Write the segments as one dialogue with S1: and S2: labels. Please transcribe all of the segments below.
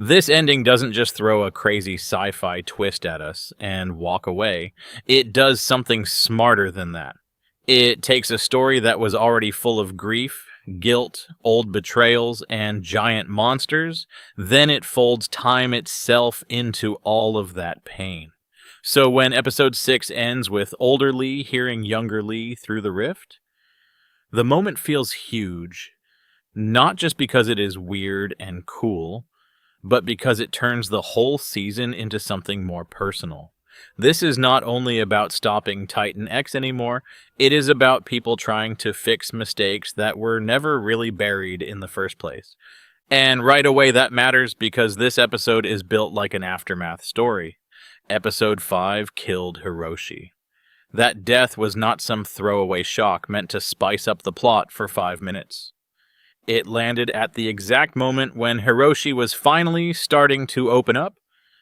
S1: This ending doesn't just throw a crazy sci-fi twist at us and walk away. It does something smarter than that. It takes a story that was already full of grief, guilt, old betrayals, and giant monsters, then it folds time itself into all of that pain. So when episode 6 ends with older Lee hearing younger Lee through the rift, the moment feels huge, not just because it is weird and cool, but because it turns the whole season into something more personal. This is not only about stopping Titan X anymore, it is about people trying to fix mistakes that were never really buried in the first place. And right away that matters because this episode is built like an aftermath story. Episode 5 killed Hiroshi. That death was not some throwaway shock meant to spice up the plot for 5 minutes. It landed at the exact moment when Hiroshi was finally starting to open up,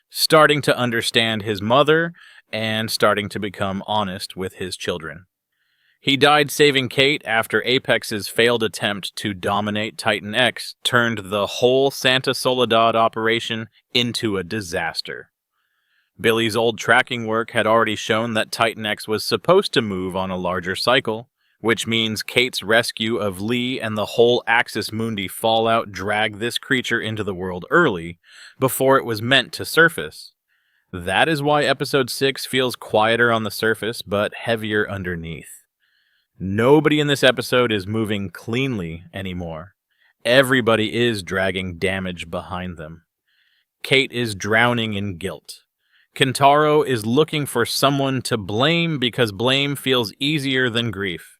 S1: starting to understand his mother, and starting to become honest with his children. He died saving Kate after Apex's failed attempt to dominate Titan X turned the whole Santa Soledad operation into a disaster. Billy's old tracking work had already shown that Titan X was supposed to move on a larger cycle, which means Kate's rescue of Lee and the whole Axis Mundi fallout dragged this creature into the world early, before it was meant to surface. That is why episode 6 feels quieter on the surface, but heavier underneath. Nobody in this episode is moving cleanly anymore. Everybody is dragging damage behind them. Kate is drowning in guilt. Kentaro is looking for someone to blame because blame feels easier than grief.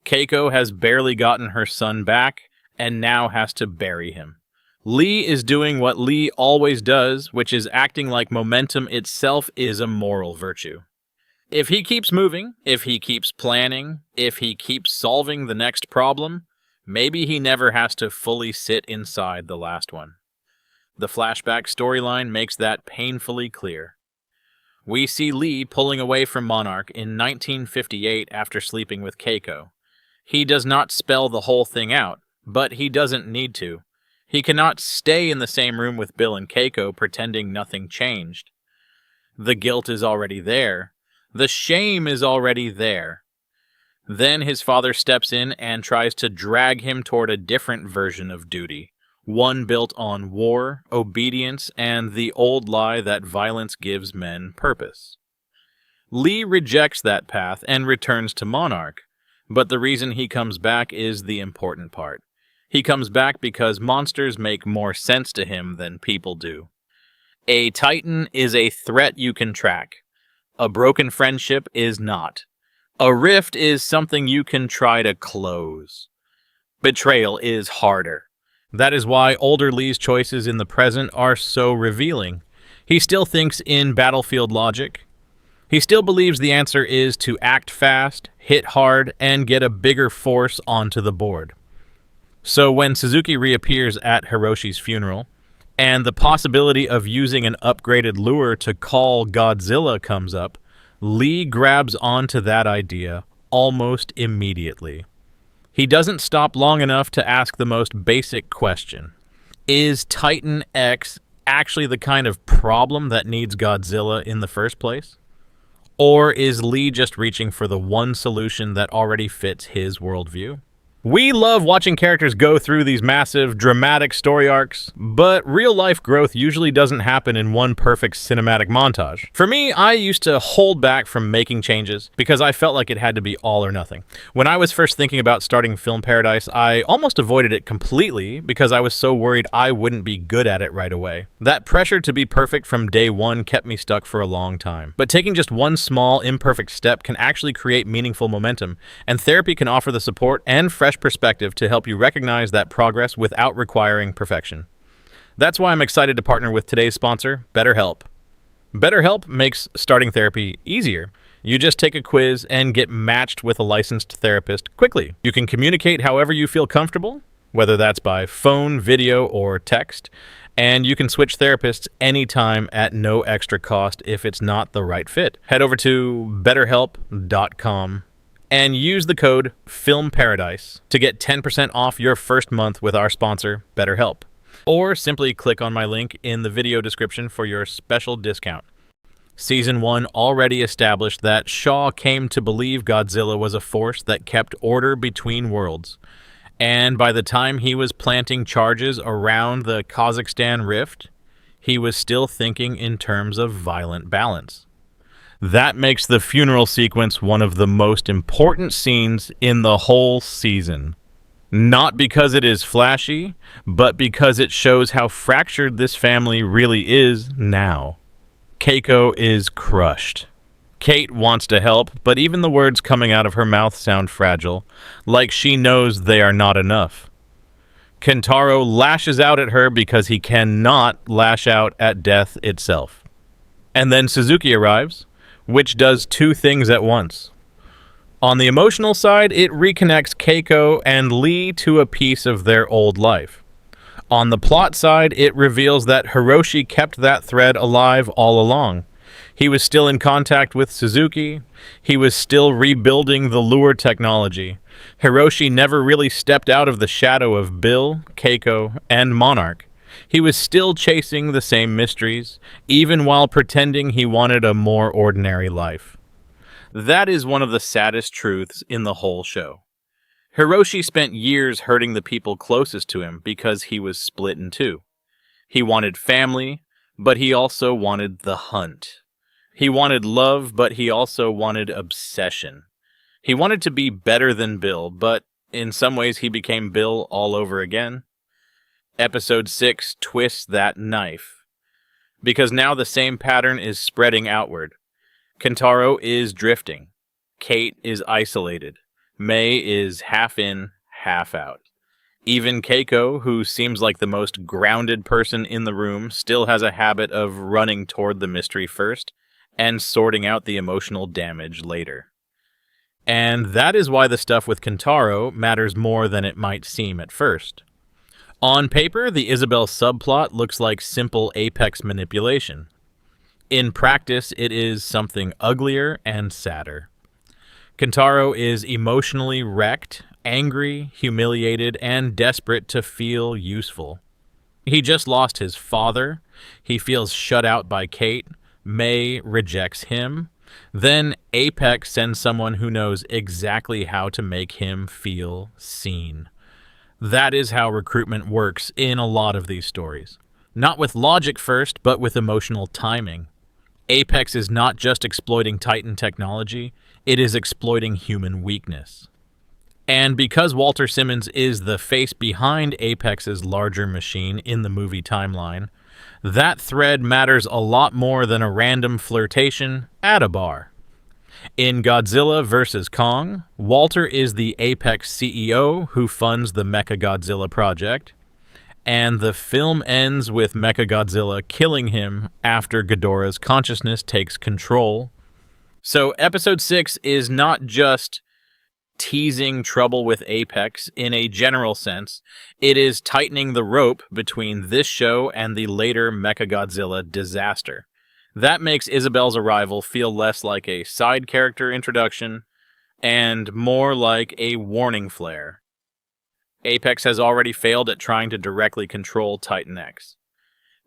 S1: Keiko has barely gotten her son back, and now has to bury him. Lee is doing what Lee always does, which is acting like momentum itself is a moral virtue. If he keeps moving, if he keeps planning, if he keeps solving the next problem, maybe he never has to fully sit inside the last one. The flashback storyline makes that painfully clear. We see Lee pulling away from Monarch in 1958 after sleeping with Keiko. He does not spell the whole thing out, but he doesn't need to. He cannot stay in the same room with Bill and Keiko pretending nothing changed. The guilt is already there. The shame is already there. Then his father steps in and tries to drag him toward a different version of duty, one built on war, obedience, and the old lie that violence gives men purpose. Lee rejects that path and returns to Monarch. But the reason he comes back is the important part. He comes back because monsters make more sense to him than people do. A Titan is a threat you can track. A broken friendship is not. A rift is something you can try to close. Betrayal is harder. That is why older Lee's choices in the present are so revealing. He still thinks in battlefield logic. He still believes the answer is to act fast, hit hard, and get a bigger force onto the board. So when Suzuki reappears at Hiroshi's funeral, and the possibility of using an upgraded lure to call Godzilla comes up, Lee grabs onto that idea almost immediately. He doesn't stop long enough to ask the most basic question. Is Titan X actually the kind of problem that needs Godzilla in the first place? Or is Lee just reaching for the one solution that already fits his worldview? We love watching characters go through these massive, dramatic story arcs, but real-life growth usually doesn't happen in one perfect cinematic montage. For me, I used to hold back from making changes because I felt like it had to be all or nothing. When I was first thinking about starting Film Paradise, I almost avoided it completely because I was so worried I wouldn't be good at it right away. That pressure to be perfect from day one kept me stuck for a long time. But taking just one small, imperfect step can actually create meaningful momentum, and therapy can offer the support and fresh perspective to help you recognize that progress without requiring perfection. That's why I'm excited to partner with today's sponsor, BetterHelp. BetterHelp makes starting therapy easier. You just take a quiz and get matched with a licensed therapist quickly. You can communicate however you feel comfortable, whether that's by phone, video, or text, and you can switch therapists anytime at no extra cost if it's not the right fit. Head over to betterhelp.com and use the code FILMPARADISE to get 10% off your first month with our sponsor, BetterHelp. Or simply click on my link in the video description for your special discount. Season 1 already established that Shaw came to believe Godzilla was a force that kept order between worlds. And by the time he was planting charges around the Kazakhstan rift, he was still thinking in terms of violent balance. That makes the funeral sequence one of the most important scenes in the whole season. Not because it is flashy, but because it shows how fractured this family really is now. Keiko is crushed. Kate wants to help, but even the words coming out of her mouth sound fragile, like she knows they are not enough. Kentaro lashes out at her because he cannot lash out at death itself. And then Suzuki arrives, which does two things at once. On the emotional side, it reconnects Keiko and Lee to a piece of their old life. On the plot side, it reveals that Hiroshi kept that thread alive all along. He was still in contact with Suzuki. He was still rebuilding the lure technology. Hiroshi never really stepped out of the shadow of Bill, Keiko, and Monarch. He was still chasing the same mysteries, even while pretending he wanted a more ordinary life. That is one of the saddest truths in the whole show. Hiroshi spent years hurting the people closest to him because he was split in two. He wanted family, but he also wanted the hunt. He wanted love, but he also wanted obsession. He wanted to be better than Bill, but in some ways he became Bill all over again. Episode 6 twists that knife, because now the same pattern is spreading outward. Kentaro is drifting. Kate is isolated. May is half in, half out. Even Keiko, who seems like the most grounded person in the room, still has a habit of running toward the mystery first and sorting out the emotional damage later. And that is why the stuff with Kentaro matters more than it might seem at first. On paper, the Isabel subplot looks like simple Apex manipulation. In practice, it is something uglier and sadder. Kentaro is emotionally wrecked, angry, humiliated, and desperate to feel useful. He just lost his father. He feels shut out by Kate. May rejects him. Then Apex sends someone who knows exactly how to make him feel seen. That is how recruitment works in a lot of these stories. Not with logic first, but with emotional timing. Apex is not just exploiting Titan technology, it is exploiting human weakness. And because Walter Simmons is the face behind Apex's larger machine in the movie timeline, that thread matters a lot more than a random flirtation at a bar. In Godzilla vs. Kong, Walter is the Apex CEO who funds the Mechagodzilla project, and the film ends with Mechagodzilla killing him after Ghidorah's consciousness takes control. So episode 6 is not just teasing trouble with Apex in a general sense, it is tightening the rope between this show and the later Mechagodzilla disaster. That makes Isabel's arrival feel less like a side character introduction and more like a warning flare. Apex has already failed at trying to directly control Titan X.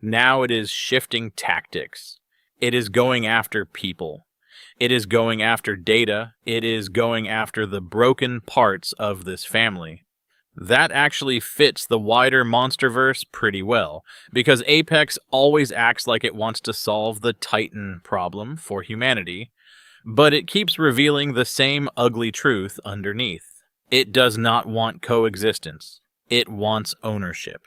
S1: Now it is shifting tactics. It is going after people. It is going after data. It is going after the broken parts of this family. That actually fits the wider Monsterverse pretty well, because Apex always acts like it wants to solve the Titan problem for humanity, but it keeps revealing the same ugly truth underneath. It does not want coexistence. It wants ownership.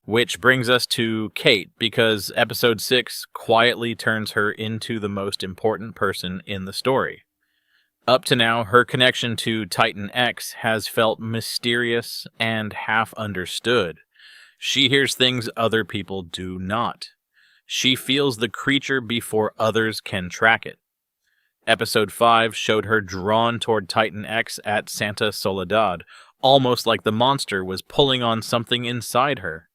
S1: Which brings us to Kate, because episode 6 quietly turns her into the most important person in the story. Up to now, her connection to Titan X has felt mysterious and half understood. She hears things other people do not. She feels the creature before others can track it. Episode 5 showed her drawn toward Titan X at Santa Soledad, almost like the monster was pulling on something inside her.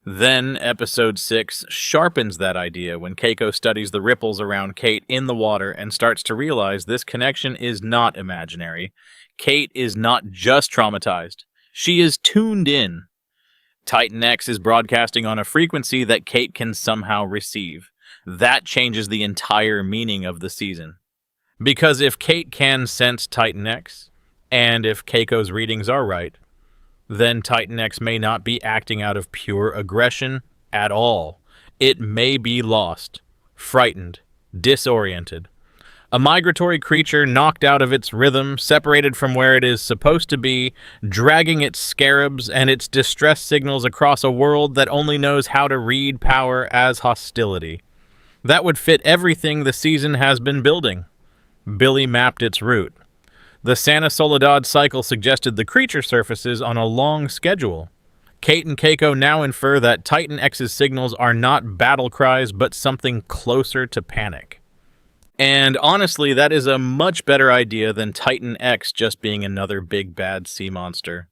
S1: Then episode 6 sharpens that idea when Keiko studies the ripples around Kate in the water and starts to realize this connection is not imaginary. Kate is not just traumatized. She is tuned in. Titan X is broadcasting on a frequency that Kate can somehow receive. That changes the entire meaning of the season. Because if Kate can sense Titan X, and if Keiko's readings are right, then Titan X may not be acting out of pure aggression at all. It may be lost, frightened, disoriented. A migratory creature knocked out of its rhythm, separated from where it is supposed to be, dragging its scarabs and its distress signals across a world that only knows how to read power as hostility. That would fit everything the season has been building. Billy mapped its route. The Santa Soledad cycle suggested the creature surfaces on a long schedule. Kate and Keiko now infer that Titan X's signals are not battle cries, but something closer to panic. And honestly, that is a much better idea than Titan X just being another big bad sea monster.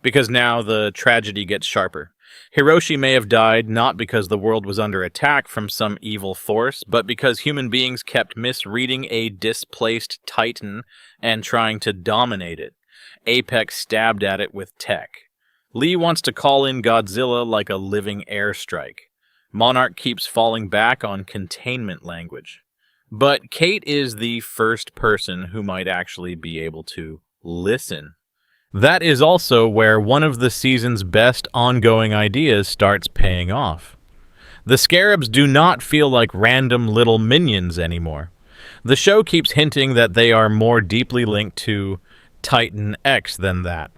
S1: Because now the tragedy gets sharper. Hiroshi may have died not because the world was under attack from some evil force, but because human beings kept misreading a displaced Titan and trying to dominate it. Apex stabbed at it with tech. Lee wants to call in Godzilla like a living airstrike. Monarch keeps falling back on containment language. But Kate is the first person who might actually be able to listen. That is also where one of the season's best ongoing ideas starts paying off. The scarabs do not feel like random little minions anymore. The show keeps hinting that they are more deeply linked to Titan X than that.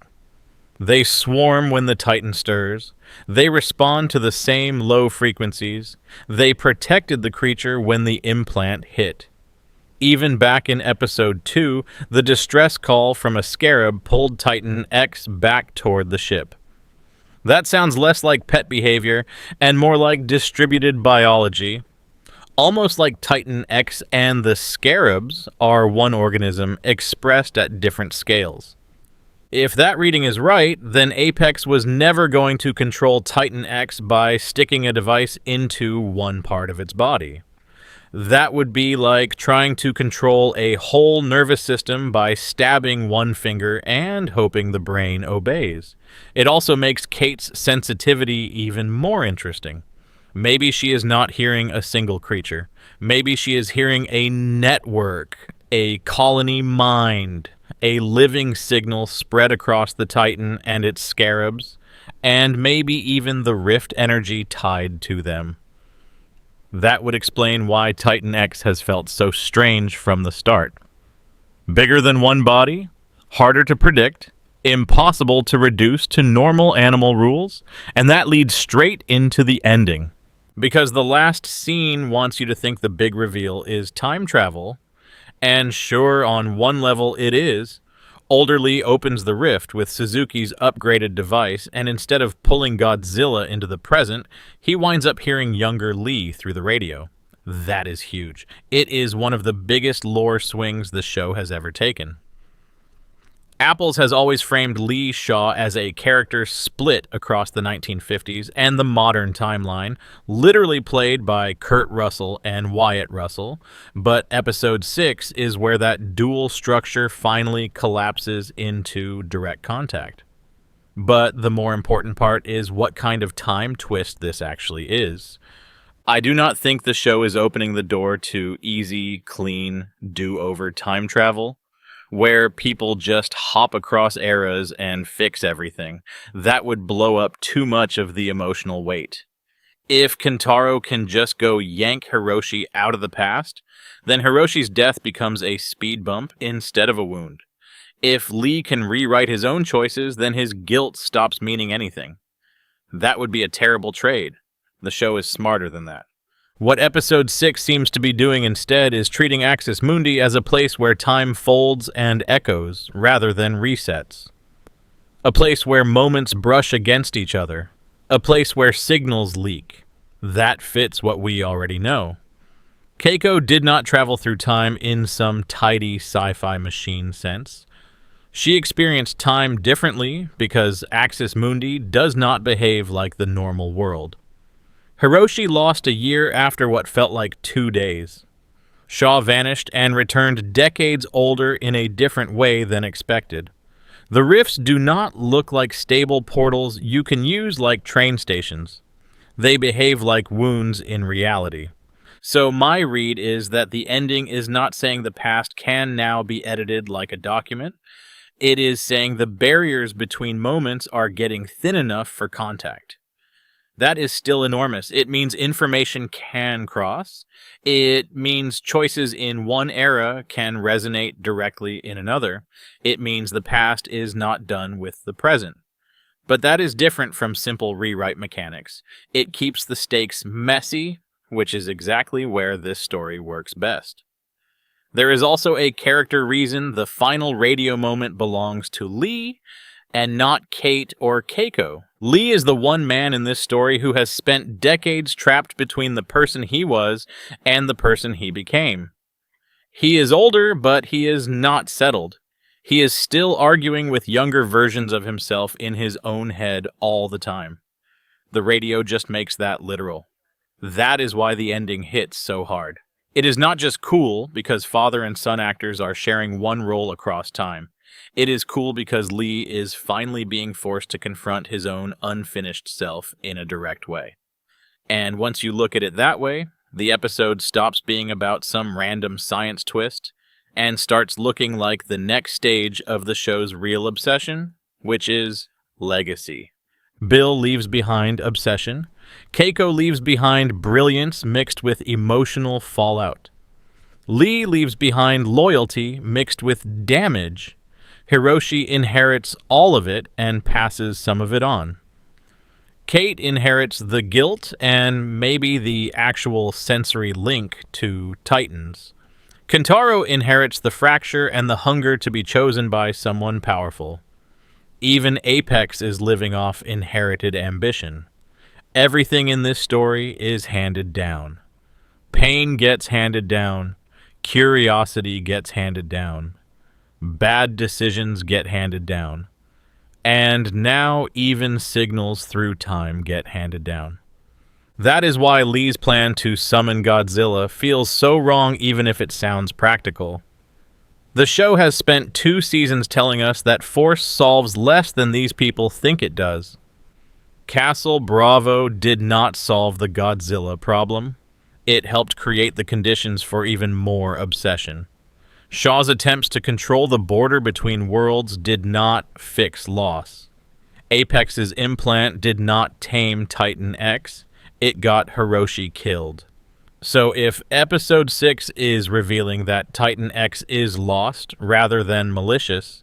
S1: They swarm when the Titan stirs. They respond to the same low frequencies. They protected the creature when the implant hit. Even back in episode 2, the distress call from a scarab pulled Titan X back toward the ship. That sounds less like pet behavior and more like distributed biology. Almost like Titan X and the scarabs are one organism expressed at different scales. If that reading is right, then Apex was never going to control Titan X by sticking a device into one part of its body. That would be like trying to control a whole nervous system by stabbing one finger and hoping the brain obeys. It also makes Kate's sensitivity even more interesting. Maybe she is not hearing a single creature. Maybe she is hearing a network, a colony mind, a living signal spread across the Titan and its scarabs, and maybe even the rift energy tied to them. That would explain why Titan X has felt so strange from the start. Bigger than one body, harder to predict, impossible to reduce to normal animal rules, and that leads straight into the ending. Because the last scene wants you to think the big reveal is time travel, and sure, on one level it is. Older Lee opens the rift with Suzuki's upgraded device, and instead of pulling Godzilla into the present, he winds up hearing younger Lee through the radio. That is huge. It is one of the biggest lore swings the show has ever taken. Apples has always framed Lee Shaw as a character split across the 1950s and the modern timeline, literally played by Kurt Russell and Wyatt Russell, but episode 6 is where that dual structure finally collapses into direct contact. But the more important part is what kind of time twist this actually is. I do not think the show is opening the door to easy, clean, do-over time travel, where people just hop across eras and fix everything. That would blow up too much of the emotional weight. If Kentaro can just go yank Hiroshi out of the past, then Hiroshi's death becomes a speed bump instead of a wound. If Lee can rewrite his own choices, then his guilt stops meaning anything. That would be a terrible trade. The show is smarter than that. What episode 6 seems to be doing instead is treating Axis Mundi as a place where time folds and echoes, rather than resets. A place where moments brush against each other. A place where signals leak. That fits what we already know. Keiko did not travel through time in some tidy sci-fi machine sense. She experienced time differently because Axis Mundi does not behave like the normal world. Hiroshi lost a year after what felt like 2 days. Shaw vanished and returned decades older in a different way than expected. The rifts do not look like stable portals you can use like train stations. They behave like wounds in reality. So my read is that the ending is not saying the past can now be edited like a document. It is saying the barriers between moments are getting thin enough for contact. That is still enormous. It means information can cross. It means choices in one era can resonate directly in another. It means the past is not done with the present. But that is different from simple rewrite mechanics. It keeps the stakes messy, which is exactly where this story works best. There is also a character reason the final radio moment belongs to Lee and not Kate or Keiko. Lee is the one man in this story who has spent decades trapped between the person he was and the person he became. He is older, but he is not settled. He is still arguing with younger versions of himself in his own head all the time. The radio just makes that literal. That is why the ending hits so hard. It is not just cool because father and son actors are sharing one role across time. It is cool because Lee is finally being forced to confront his own unfinished self in a direct way. And once you look at it that way, the episode stops being about some random science twist and starts looking like the next stage of the show's real obsession, which is legacy. Bill leaves behind obsession. Keiko leaves behind brilliance mixed with emotional fallout. Lee leaves behind loyalty mixed with damage. Hiroshi inherits all of it and passes some of it on. Kate inherits the guilt and maybe the actual sensory link to Titans. Kentaro inherits the fracture and the hunger to be chosen by someone powerful. Even Apex is living off inherited ambition. Everything in this story is handed down. Pain gets handed down. Curiosity gets handed down. Bad decisions get handed down. And now even signals through time get handed down. That is why Lee's plan to summon Godzilla feels so wrong even if it sounds practical. The show has spent 2 seasons telling us that force solves less than these people think it does. Castle Bravo did not solve the Godzilla problem. It helped create the conditions for even more obsession. Shaw's attempts to control the border between worlds did not fix loss. Apex's implant did not tame Titan X. It got Hiroshi killed. So if Episode 6 is revealing that Titan X is lost rather than malicious,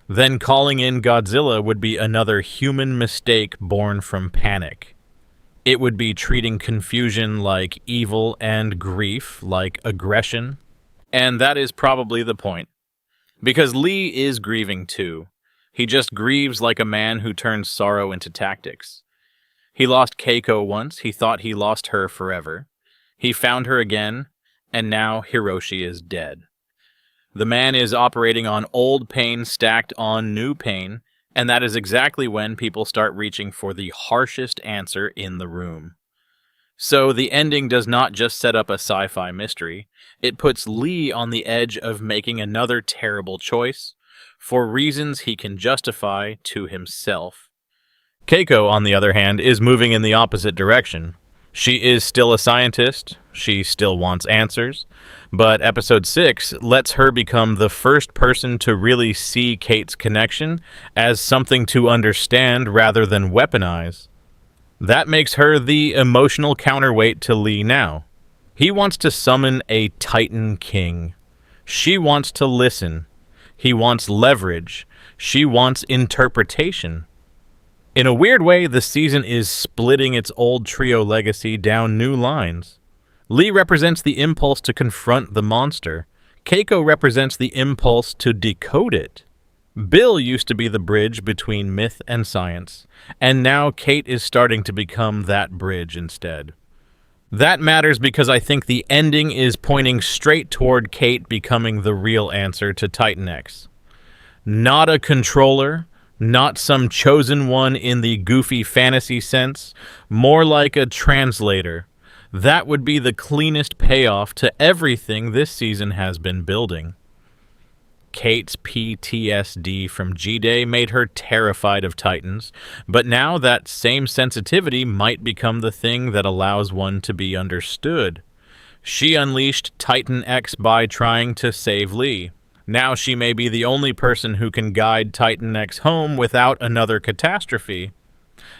S1: then calling in Godzilla would be another human mistake born from panic. It would be treating confusion like evil and grief like aggression. And that is probably the point. Because Lee is grieving too. He just grieves like a man who turns sorrow into tactics. He lost Keiko once, he thought he lost her forever. He found her again, and now Hiroshi is dead. The man is operating on old pain stacked on new pain, and that is exactly when people start reaching for the harshest answer in the room. So the ending does not just set up a sci-fi mystery, it puts Lee on the edge of making another terrible choice, for reasons he can justify to himself. Keiko, on the other hand, is moving in the opposite direction. She is still a scientist, she still wants answers, but Episode 6 lets her become the first person to really see Kate's connection as something to understand rather than weaponize. That makes her the emotional counterweight to Lee now. He wants to summon a Titan King. She wants to listen. He wants leverage. She wants interpretation. In a weird way, the season is splitting its old trio legacy down new lines. Lee represents the impulse to confront the monster. Keiko represents the impulse to decode it. Bill used to be the bridge between myth and science, and now Kate is starting to become that bridge instead. That matters because I think the ending is pointing straight toward Kate becoming the real answer to Titan X. Not a controller, not some chosen one in the goofy fantasy sense, more like a translator. That would be the cleanest payoff to everything this season has been building. Kate's PTSD from G-Day made her terrified of Titans, but now that same sensitivity might become the thing that allows one to be understood. She unleashed Titan X by trying to save Lee. Now she may be the only person who can guide Titan X home without another catastrophe.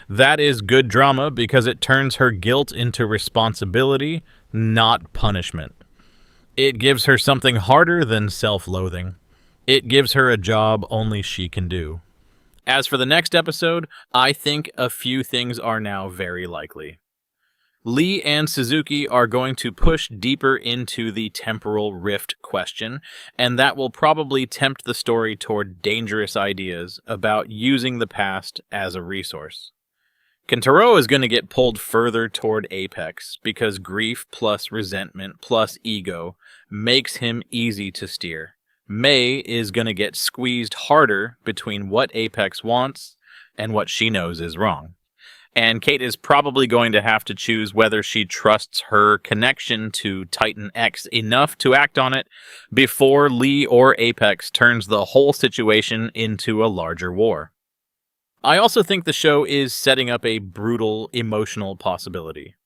S1: That is good drama because it turns her guilt into responsibility, not punishment. It gives her something harder than self-loathing. It gives her a job only she can do. As for the next episode, I think a few things are now very likely. Lee and Suzuki are going to push deeper into the temporal rift question, and that will probably tempt the story toward dangerous ideas about using the past as a resource. Kentaro is going to get pulled further toward Apex because grief plus resentment plus ego makes him easy to steer. Mei is going to get squeezed harder between what Apex wants and what she knows is wrong. And Kate is probably going to have to choose whether she trusts her connection to Titan X enough to act on it before Lee or Apex turns the whole situation into a larger war. I also think the show is setting up a brutal emotional possibility.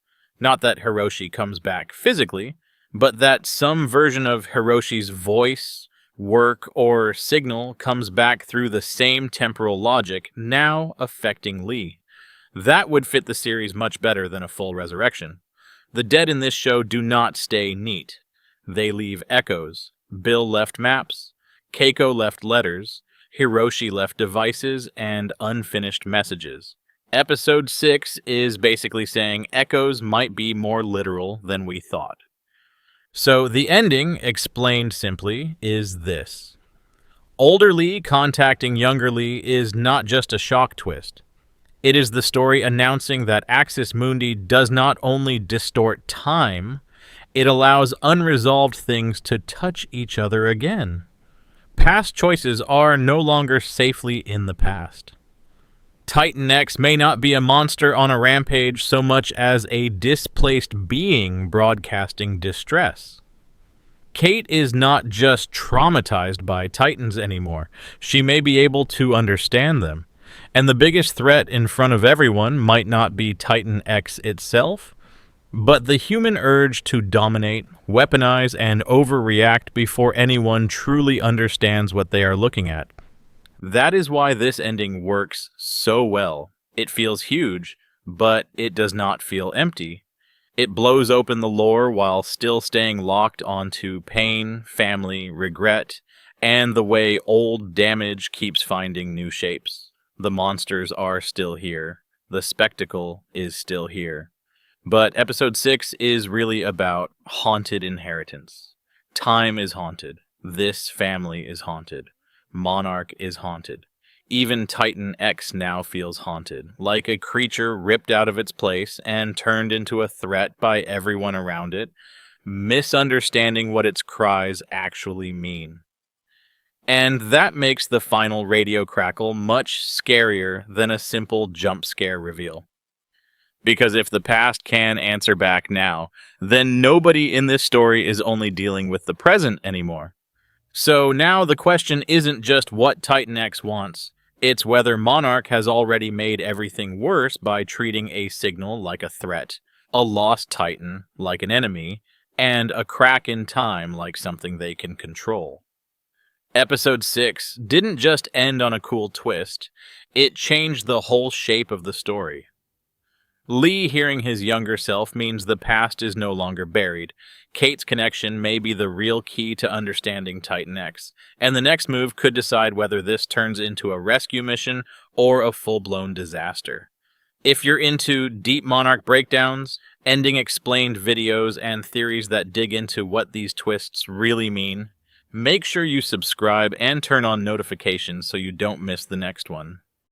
S1: Not that Hiroshi comes back physically, but that some version of Hiroshi's voice, work, or signal comes back through the same temporal logic, now affecting Lee. That would fit the series much better than a full resurrection. The dead in this show do not stay neat. They leave echoes. Bill left maps. Keiko left letters. Hiroshi left devices and unfinished messages. Episode 6 is basically saying echoes might be more literal than we thought. So the ending, explained simply, is this. Older Lee contacting younger Lee is not just a shock twist. It is the story announcing that Axis Mundi does not only distort time, it allows unresolved things to touch each other again. Past choices are no longer safely in the past. Titan X may not be a monster on a rampage so much as a displaced being broadcasting distress. Kate is not just traumatized by Titans anymore. She may be able to understand them. And the biggest threat in front of everyone might not be Titan X itself, but the human urge to dominate, weaponize, and overreact before anyone truly understands what they are looking at. That is why this ending works so well. It feels huge, but it does not feel empty. It blows open the lore while still staying locked onto pain, family, regret, and the way old damage keeps finding new shapes. The monsters are still here. The spectacle is still here. But episode 6 is really about haunted inheritance. Time is haunted. This family is haunted. Monarch is haunted. Even Titan X now feels haunted, like a creature ripped out of its place and turned into a threat by everyone around it, misunderstanding what its cries actually mean. And that makes the final radio crackle much scarier than a simple jump scare reveal. Because if the past can answer back now, then nobody in this story is only dealing with the present anymore. So now the question isn't just what Titan X wants, it's whether Monarch has already made everything worse by treating a signal like a threat, a lost Titan like an enemy, and a crack in time like something they can control. Episode 6 didn't just end on a cool twist, it changed the whole shape of the story. Lee hearing his younger self means the past is no longer buried. Kate's connection may be the real key to understanding Titan X, and the next move could decide whether this turns into a rescue mission or a full-blown disaster. If you're into deep Monarch breakdowns, ending explained videos, and theories that dig into what these twists really mean, make sure you subscribe and turn on notifications so you don't miss the next one.